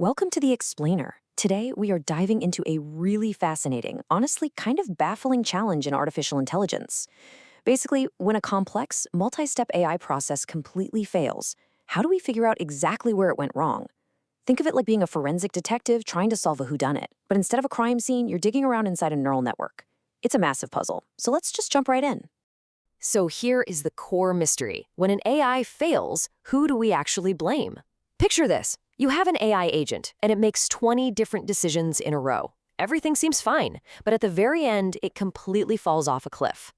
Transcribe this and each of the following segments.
Welcome to the Explainer. Today, we are diving into a really fascinating, honestly kind of baffling challenge in artificial intelligence. Basically, when a complex, multi-step AI process completely fails, how do we figure out exactly where it went wrong? Think of it like being a forensic detective trying to solve a whodunit, but instead of a crime scene, you're digging around inside a neural network. It's a massive puzzle, so let's just jump right in. So here is the core mystery. When an AI fails, who do we actually blame? Picture this. You have an AI agent, and it makes 20 different decisions in a row. Everything seems fine, but at the very end, it completely falls off a cliff.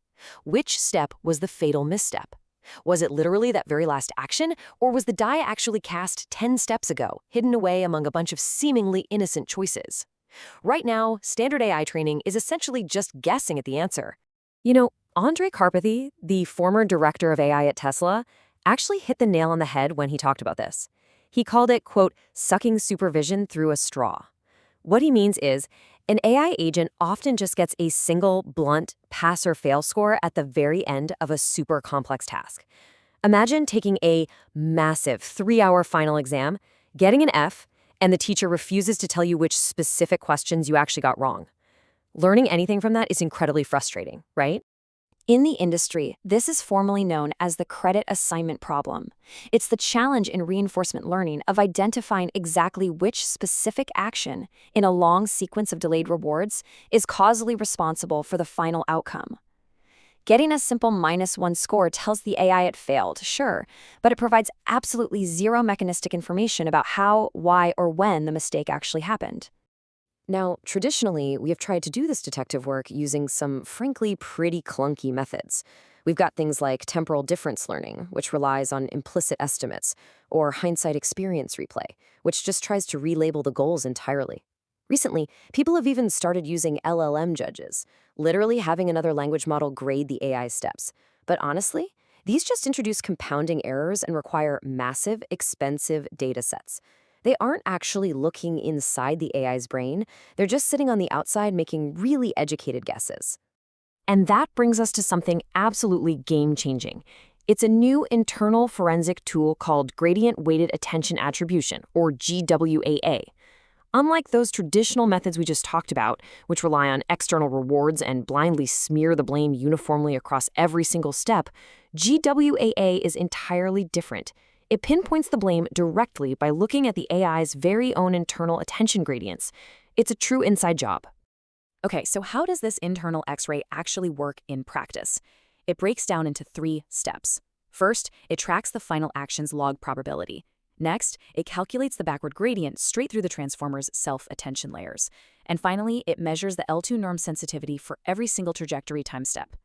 Which step was the fatal misstep? Was it literally that very last action, or was the die actually cast 10 steps ago, hidden away among a bunch of seemingly innocent choices? Right now, standard AI training is essentially just guessing at the answer. Andre Karpathy, the former director of AI at Tesla, actually hit the nail on the head when he talked about this. He called it, quote, sucking supervision through a straw. What he means is, an AI agent often just gets a single, blunt, pass or fail score at the very end of a super complex task. Imagine taking a massive 3-hour final exam, getting an F, and the teacher refuses to tell you which specific questions you actually got wrong. Learning anything from that is incredibly frustrating, right? In the industry, this is formally known as the credit assignment problem. It's the challenge in reinforcement learning of identifying exactly which specific action in a long sequence of delayed rewards is causally responsible for the final outcome. Getting a simple -1 score tells the AI it failed, sure, but it provides absolutely zero mechanistic information about how, why, or when the mistake actually happened. Now, traditionally, we have tried to do this detective work using some, frankly, pretty clunky methods. We've got things like temporal difference learning, which relies on implicit estimates, or hindsight experience replay, which just tries to relabel the goals entirely. Recently, people have even started using LLM judges, literally having another language model grade the AI steps. But honestly, these just introduce compounding errors and require massive, expensive data sets. They aren't actually looking inside the AI's brain. They're just sitting on the outside making really educated guesses. And that brings us to something absolutely game-changing. It's a new internal forensic tool called Gradient-Weighted Attention Attribution, or GWAA. Unlike those traditional methods we just talked about, which rely on external rewards and blindly smear the blame uniformly across every single step, GWAA is entirely different. It pinpoints the blame directly by looking at the AI's very own internal attention gradients. It's a true inside job. Okay, so how does this internal X-ray actually work in practice? It breaks down into 3 steps. First, it tracks the final action's log probability. Next, it calculates the backward gradient straight through the transformer's self-attention layers. And finally, it measures the L2 norm sensitivity for every single trajectory time step.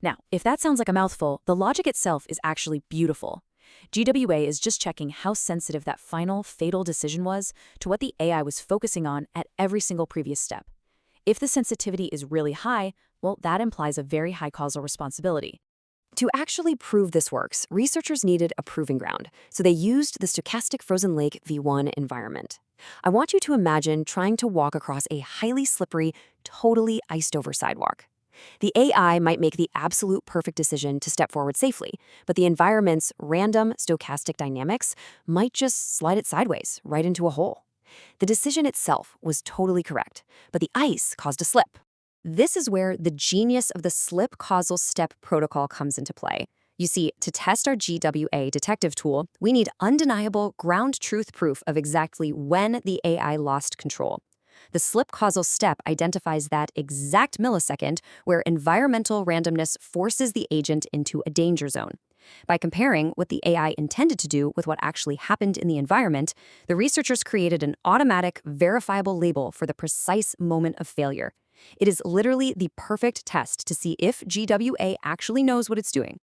Now, if that sounds like a mouthful, the logic itself is actually beautiful. GWA is just checking how sensitive that final, fatal decision was to what the AI was focusing on at every single previous step. If the sensitivity is really high, well, that implies a very high causal responsibility. To actually prove this works, researchers needed a proving ground, so they used the stochastic frozen lake V1 environment. I want you to imagine trying to walk across a highly slippery, totally iced-over sidewalk. The AI might make the absolute perfect decision to step forward safely, but the environment's random stochastic dynamics might just slide it sideways, right into a hole. The decision itself was totally correct, but the ice caused a slip. This is where the genius of the slip causal step protocol comes into play. You see, to test our GWA detective tool, we need undeniable ground truth proof of exactly when the AI lost control. The slip causal step identifies that exact millisecond where environmental randomness forces the agent into a danger zone. By comparing what the AI intended to do with what actually happened in the environment, the researchers created an automatic, verifiable label for the precise moment of failure. It is literally the perfect test to see if GWA actually knows what it's doing.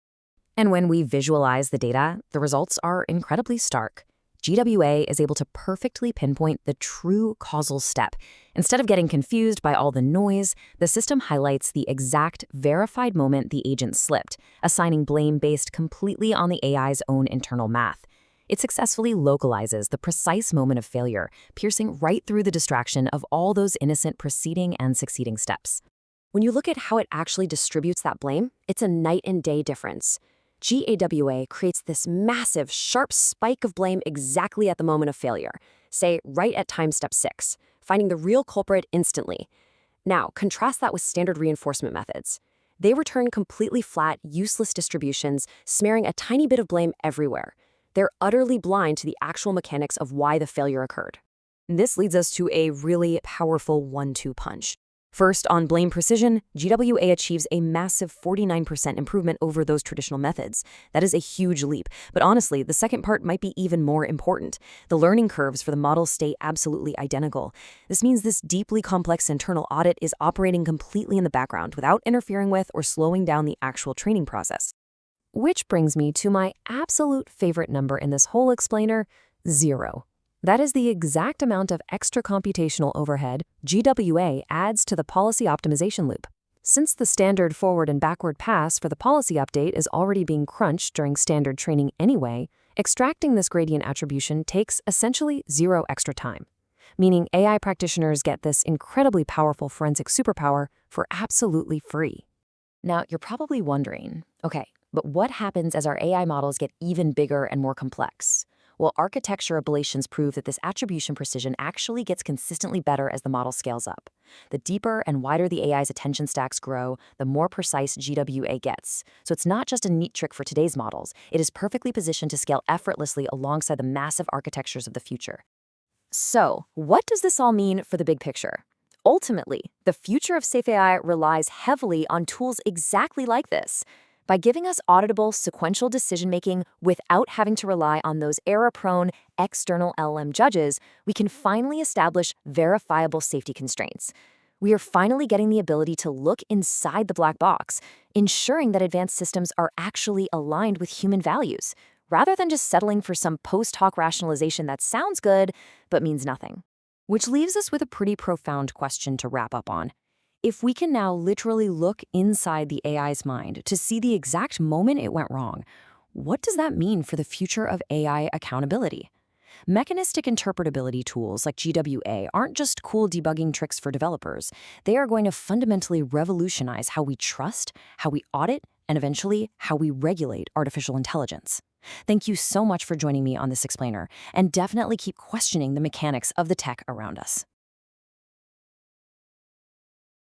And when we visualize the data, the results are incredibly stark. GWA is able to perfectly pinpoint the true causal step. Instead of getting confused by all the noise, the system highlights the exact verified moment the agent slipped, assigning blame based completely on the AI's own internal math. It successfully localizes the precise moment of failure, piercing right through the distraction of all those innocent preceding and succeeding steps. When you look at how it actually distributes that blame, it's a night and day difference. GAWA creates this massive, sharp spike of blame exactly at the moment of failure, say right at time step 6, finding the real culprit instantly. Now, contrast that with standard reinforcement methods. They return completely flat, useless distributions, smearing a tiny bit of blame everywhere. They're utterly blind to the actual mechanics of why the failure occurred. This leads us to a really powerful 1-2 punch. First, on blame precision, GWA achieves a massive 49% improvement over those traditional methods. That is a huge leap. But honestly, the second part might be even more important. The learning curves for the models stay absolutely identical. This means this deeply complex internal audit is operating completely in the background without interfering with or slowing down the actual training process. Which brings me to my absolute favorite number in this whole explainer, 0. That is the exact amount of extra computational overhead GWA adds to the policy optimization loop. Since the standard forward and backward pass for the policy update is already being crunched during standard training anyway, extracting this gradient attribution takes essentially 0 extra time, meaning AI practitioners get this incredibly powerful forensic superpower for absolutely free. Now, you're probably wondering, okay, but what happens as our AI models get even bigger and more complex? Well, architecture ablations prove that this attribution precision actually gets consistently better as the model scales up. The deeper and wider the AI's attention stacks grow, the more precise GWA gets. So it's not just a neat trick for today's models, it is perfectly positioned to scale effortlessly alongside the massive architectures of the future. So, what does this all mean for the big picture? Ultimately, the future of safe AI relies heavily on tools exactly like this. By giving us auditable, sequential decision-making without having to rely on those error-prone, external LLM judges, we can finally establish verifiable safety constraints. We are finally getting the ability to look inside the black box, ensuring that advanced systems are actually aligned with human values, rather than just settling for some post-hoc rationalization that sounds good, but means nothing. Which leaves us with a pretty profound question to wrap up on. If we can now literally look inside the AI's mind to see the exact moment it went wrong, what does that mean for the future of AI accountability? Mechanistic interpretability tools like GWA aren't just cool debugging tricks for developers. They are going to fundamentally revolutionize how we trust, how we audit, and eventually how we regulate artificial intelligence. Thank you so much for joining me on this explainer, and definitely keep questioning the mechanics of the tech around us.